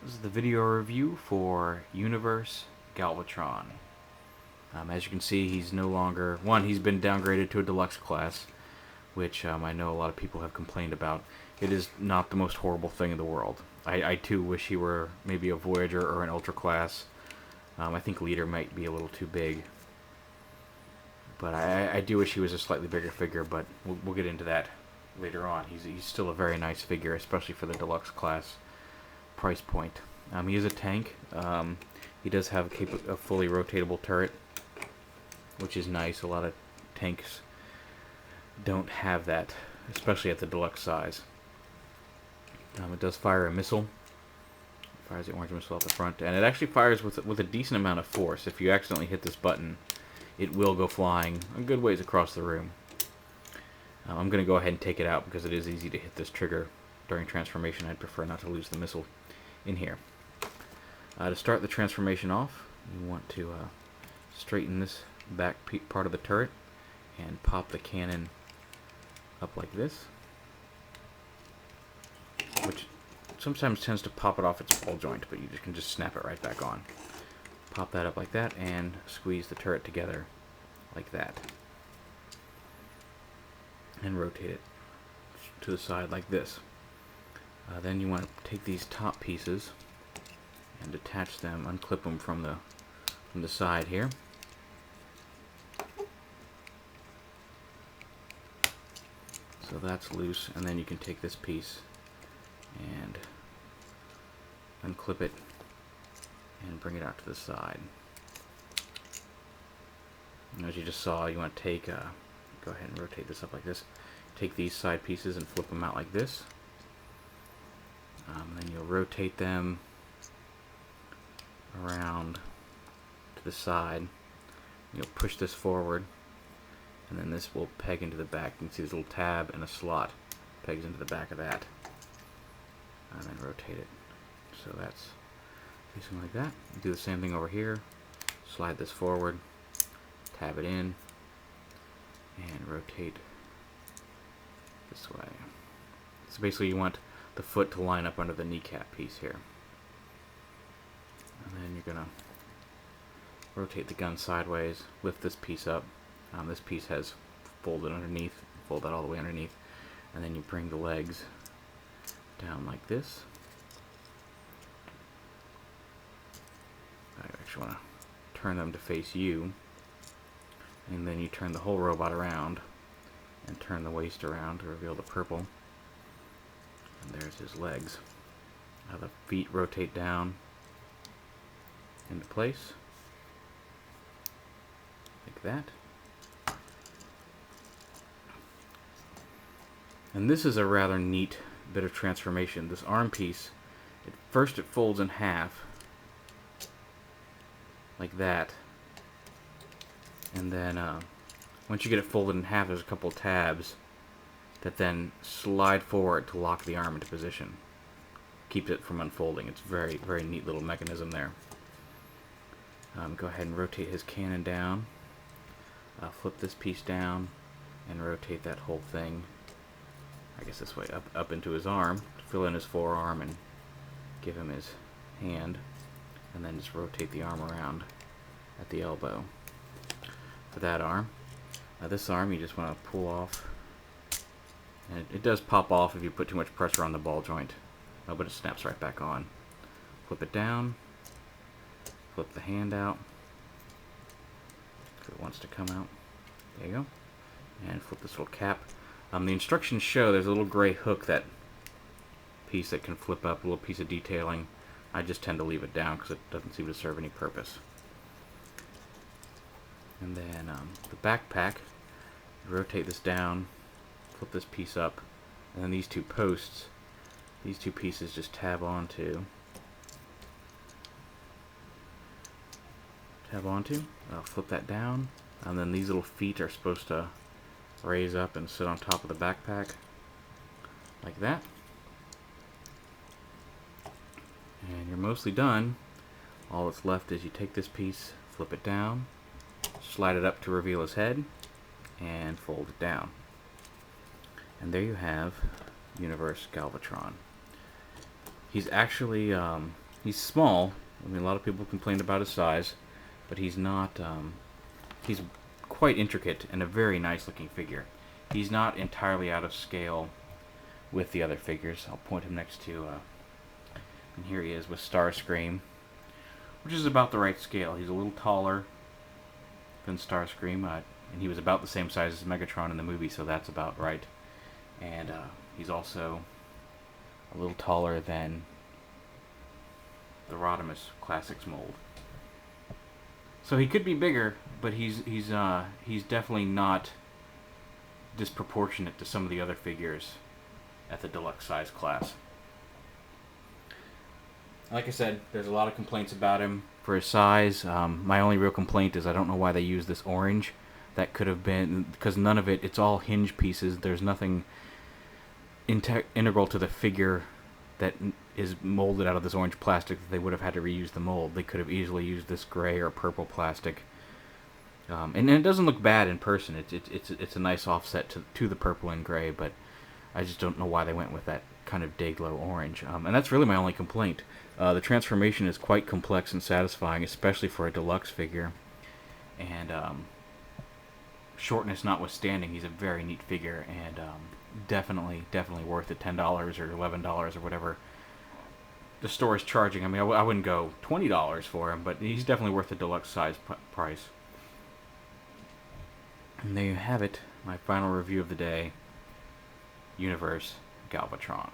This is the video review for Universe Galvatron. As you can see, he's no longer... he's been downgraded to a deluxe class, which I know a lot of people have complained about. It is not the most horrible thing in the world. I too wish he were maybe a Voyager or an Ultra class. I think Leader might be a little too big. But I do wish he was a slightly bigger figure, but we'll get into that later on. He's still a very nice figure, especially for the deluxe class price point. He is a tank. He does have a fully rotatable turret, which is nice. A lot of tanks don't have that, especially at the deluxe size. It does fire a missile. It fires the orange missile at the front, and it actually fires with a decent amount of force. If you accidentally hit this button, it will go flying a good ways across the room. I'm going to go ahead and take it out because it is easy to hit this trigger during transformation. I'd prefer not to lose the missile in here. To start the transformation off, you want to straighten this back part of the turret and pop the cannon up like this, which sometimes tends to pop it off its ball joint, but you can just snap it right back on. Pop that up like that and squeeze the turret together like that, and rotate it to the side like this. Then you want to take these top pieces and detach them, unclip them from the side here. So that's loose, and then you can take this piece and unclip it and bring it out to the side. And as you just saw, you want to take, go ahead and rotate this up like this. Take these side pieces and flip them out like this. Then you'll rotate them around to the side. You'll push this forward, and then this will peg into the back. You can see this little tab and a slot pegs into the back of that. And then rotate it. So that's facing like that. Do the same thing over here. Slide this forward, tab it in, and rotate this way. So basically you want the foot to line up under the kneecap piece here. And then you're going to rotate the gun sideways, lift this piece up. This piece has folded underneath, fold that all the way underneath, and then you bring the legs down like this. I actually want to turn them to face you, and then you turn the whole robot around and turn the waist around to reveal the purple. And there's his legs. Now the feet rotate down into place like that. And this is a rather neat bit of transformation. This arm piece, first it folds in half like that, and then once you get it folded in half, there's a couple tabs that then slide forward to lock the arm into position. Keeps it from unfolding. It's very, very neat little mechanism there. Go ahead and rotate his cannon down. Flip this piece down and rotate that whole thing, I guess this way, up into his arm, to fill in his forearm and give him his hand, and then just rotate the arm around at the elbow for that arm. Now this arm you just want to pull off, and it does pop off if you put too much pressure on the ball joint, but it snaps right back on. Flip it down, flip the hand out because it wants to come out. There you go. And flip this little cap. The instructions show there's a little gray hook, that piece that can flip up, a little piece of detailing. I just tend to leave it down because it doesn't seem to serve any purpose. And then the backpack, rotate this down, flip this piece up, and then these two posts, these two pieces just tab onto. Flip that down, and then these little feet are supposed to raise up and sit on top of the backpack like that. And you're mostly done. All that's left is you take this piece, flip it down, slide it up to reveal his head, and fold it down. And there you have Universe Galvatron. He's actually He's small. I mean, a lot of people complained about his size, but he's not. He's quite intricate and a very nice looking figure. He's not entirely out of scale with the other figures. I'll point him next to, and here he is with Starscream, which is about the right scale. He's a little taller than Starscream, and he was about the same size as Megatron in the movie, so that's about right. And he's also a little taller than the Rodimus Classics mold. So he could be bigger, but he's definitely not disproportionate to some of the other figures at the deluxe size class. Like I said, there's a lot of complaints about him for his size. My only real complaint is I don't know why they use this orange. That could have been, because none of it's all hinge pieces. There's nothing integral to the figure that is molded out of this orange plastic that they would have had to reuse the mold. They could have easily used this gray or purple plastic. And it doesn't look bad in person. It's a nice offset to the purple and gray, but I just don't know why they went with that kind of day-glow orange. And that's really my only complaint. The transformation is quite complex and satisfying, especially for a deluxe figure. And shortness notwithstanding, he's a very neat figure, and definitely worth the $10 or $11 or whatever the store is charging. I mean, I wouldn't go $20 for him, but he's definitely worth the deluxe size price. And there you have it, my final review of the day, Universe Galvatron.